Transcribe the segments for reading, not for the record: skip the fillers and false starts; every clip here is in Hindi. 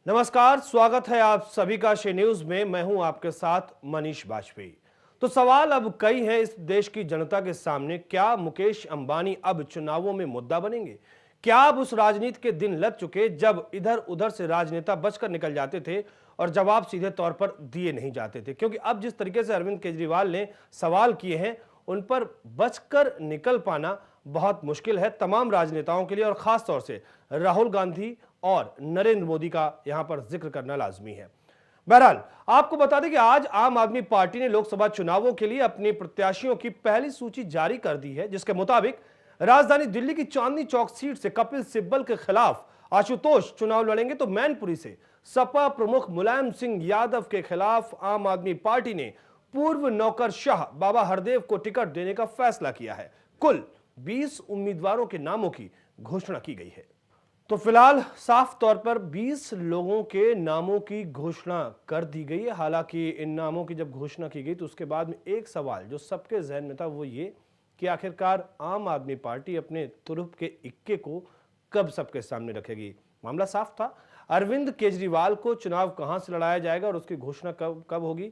नमस्कार, स्वागत है आप सभी का शे न्यूज में। मैं हूं आपके साथ मनीष बाजपेयी। तो सवाल अब कई हैं इस देश की जनता के सामने। क्या मुकेश अंबानी अब चुनावों में मुद्दा बनेंगे? क्या अब उस राजनीति के दिन लग चुके जब इधर उधर से राजनेता बचकर निकल जाते थे और जवाब सीधे तौर पर दिए नहीं जाते थे? क्योंकि अब जिस तरीके से अरविंद केजरीवाल ने सवाल किए हैं उन पर बचकर निकल पाना बहुत मुश्किल है तमाम राजनेताओं के लिए, और खास तौर से राहुल गांधी और नरेंद्र मोदी का यहां पर जिक्र करना लाजमी है। बहरहाल आपको बता दें कि आज आम आदमी पार्टी ने लोकसभा चुनावों के लिए अपने प्रत्याशियों की पहली सूची जारी कर दी है, जिसके मुताबिक राजधानी दिल्ली की चांदनी चौक सीट से कपिल सिब्बल के खिलाफ आशुतोष चुनाव लड़ेंगे, तो मैनपुरी से सपा प्रमुख मुलायम सिंह यादव के खिलाफ आम आदमी पार्टी ने पूर्व नौकरशाह बाबा हरदेव को टिकट देने का फैसला किया है। कुल 20 उम्मीदवारों के नामों की घोषणा की गई है। तो फिलहाल साफ तौर पर 20 लोगों के नामों की घोषणा कर दी गई है। हालांकि इन नामों की जब घोषणा की गई तो उसके बाद में एक सवाल जो सबके जहन में था वो ये कि आखिरकार आम आदमी पार्टी अपने तुरुप के इक्के को कब सबके सामने रखेगी। मामला साफ था, अरविंद केजरीवाल को चुनाव कहां से लड़ाया जाएगा और उसकी घोषणा कब होगी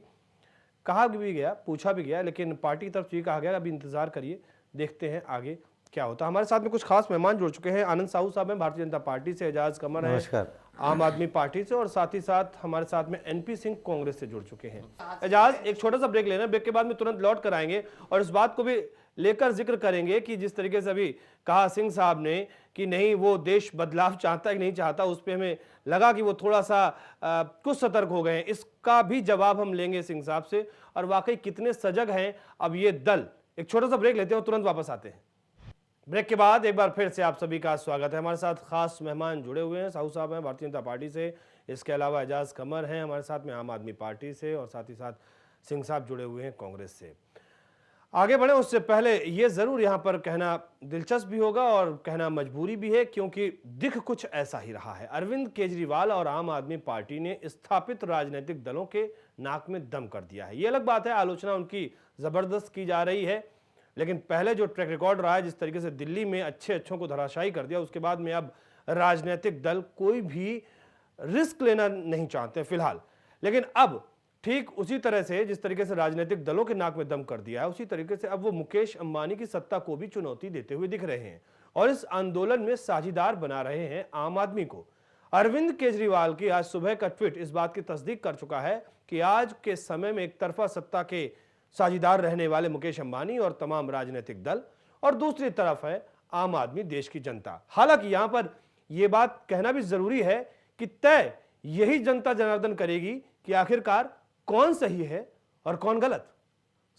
कहा भी गया, पूछा भी गया, लेकिन पार्टी की तरफ से कहा गया अभी इंतजार करिए, देखते हैं आगे क्या होता है। हमारे साथ में कुछ खास मेहमान जुड़ चुके हैं। आनंद साहू साहब हैं भारतीय जनता पार्टी से, एजाज कमर है आम आदमी पार्टी से, और साथ ही साथ हमारे साथ में एनपी सिंह कांग्रेस से जुड़ चुके हैं। एजाज, एक छोटा सा ब्रेक लेना, ब्रेक के बाद में तुरंत लौट कर आएंगे और इस बात को भी लेकर जिक्र करेंगे कि जिस तरीके से अभी कहा सिंह साहब ने कि नहीं वो देश बदलाव चाहता है कि नहीं चाहता, उस पर हमें लगा कि वो थोड़ा सा कुछ सतर्क हो गए हैं। इसका भी जवाब हम लेंगे सिंह साहब से, और वाकई कितने सजग हैं अब ये दल। एक छोटा सा ब्रेक लेते हैं और तुरंत वापस आते हैं। ब्रेक के बाद एक बार फिर से आप सभी का स्वागत है। हमारे साथ खास मेहमान जुड़े हुए हैं। साहू साहब हैं भारतीय जनता पार्टी से, इसके अलावा एजाज कमर हैं हमारे साथ में आम आदमी पार्टी से, और साथ ही साथ सिंह साहब जुड़े हुए हैं कांग्रेस से। आगे बढ़े उससे पहले ये जरूर यहाँ पर कहना दिलचस्प भी होगा और कहना मजबूरी भी है, क्योंकि दिख कुछ ऐसा ही रहा है। अरविंद केजरीवाल और आम आदमी पार्टी ने स्थापित राजनीतिक दलों के नाक में दम कर दिया है। ये अलग बात है, आलोचना उनकी जबरदस्त की जा रही है, लेकिन पहले जो ट्रैक रिकॉर्ड रहा है, जिस तरीके से दिल्ली में अच्छों को धराशायी कर दिया, उसके बाद में अब राजनीतिक दल कोई भी रिस्क लेना नहीं चाहते फिलहाल। लेकिन अब ठीक उसी तरह से जिस तरीके से राजनीतिक दलों के नाक में दम कर दिया है, उसी तरीके से अब वो मुकेश अंबानी की सत्ता को भी चुनौती देते हुए दिख रहे हैं और इस आंदोलन में साझीदार बना रहे हैं आम आदमी को। अरविंद केजरीवाल की आज सुबह का ट्वीट इस बात की तस्दीक कर चुका है कि आज के समय में एक तरफा सत्ता के साझीदार रहने वाले मुकेश अंबानी और तमाम राजनीतिक दल, और दूसरी तरफ है आम आदमी, देश की जनता। हालांकि यहां पर यह बात कहना भी जरूरी है कि तय यही जनता जनार्दन करेगी कि आखिरकार कौन सही है और कौन गलत।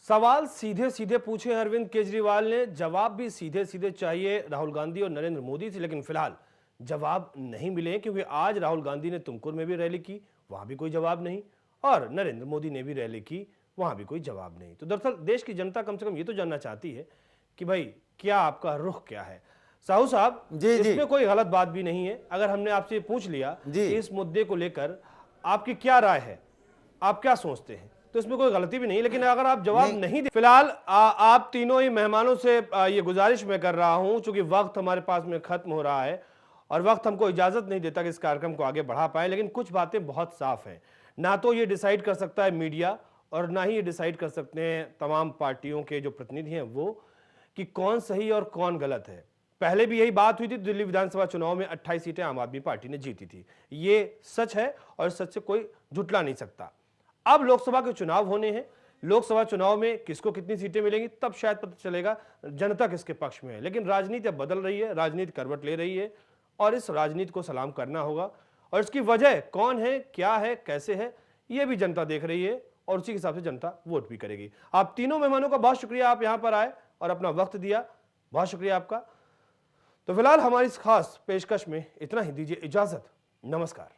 सवाल सीधे सीधे पूछे अरविंद केजरीवाल ने, जवाब भी सीधे सीधे चाहिए राहुल गांधी और नरेंद्र मोदी से, लेकिन फिलहाल जवाब नहीं मिले, क्योंकि आज राहुल गांधी ने तुमकुर में भी रैली की, वहां भी कोई जवाब नहीं, और नरेंद्र मोदी ने भी रैली की, वहां भी कोई जवाब नहीं। तो दरअसल देश की जनता कम से कम ये तो जानना चाहती है कि भाई क्या आपका रुख क्या है। साहू साहब, इसमें कोई गलत बात भी नहीं है। अगर हमने आपसे पूछ लिया कि इस मुद्दे को लेकर आपकी क्या राय है, आप क्या सोचते हैं, तो इसमें कोई गलती भी नहीं, लेकिन अगर आप जवाब नहीं दे, फिलहाल आप तीनों ही मेहमानों से ये गुजारिश मैं कर रहा हूं, चूंकि वक्त हमारे पास में खत्म हो रहा है और वक्त हमको इजाजत नहीं देता कि इस कार्यक्रम को आगे बढ़ा पाए, लेकिन कुछ बातें बहुत साफ हैं। ना तो ये डिसाइड कर सकता है मीडिया, और ना ही ये डिसाइड कर सकते हैं तमाम पार्टियों के जो प्रतिनिधि हैं वो, कि कौन सही और कौन गलत है। पहले भी यही बात हुई थी, दिल्ली विधानसभा चुनाव में 28 सीटें आम आदमी पार्टी ने जीती थी। ये सच है और सच से कोई झुटला नहीं सकता। अब लोकसभा के चुनाव होने हैं, लोकसभा चुनाव में किसको कितनी सीटें मिलेंगी तब शायद पता चलेगा जनता किसके पक्ष में है। लेकिन राजनीति अब बदल रही है, राजनीति करवट ले रही है, और इस राजनीति को सलाम करना होगा, और इसकी वजह कौन है, क्या है, कैसे है, यह भी जनता देख रही है, और उसी के हिसाब से जनता वोट भी करेगी। आप तीनों मेहमानों का बहुत शुक्रिया, आप यहां पर आए और अपना वक्त दिया, बहुत शुक्रिया आपका। तो फिलहाल हमारी इस खास पेशकश में इतना ही, दीजिए इजाजत, नमस्कार।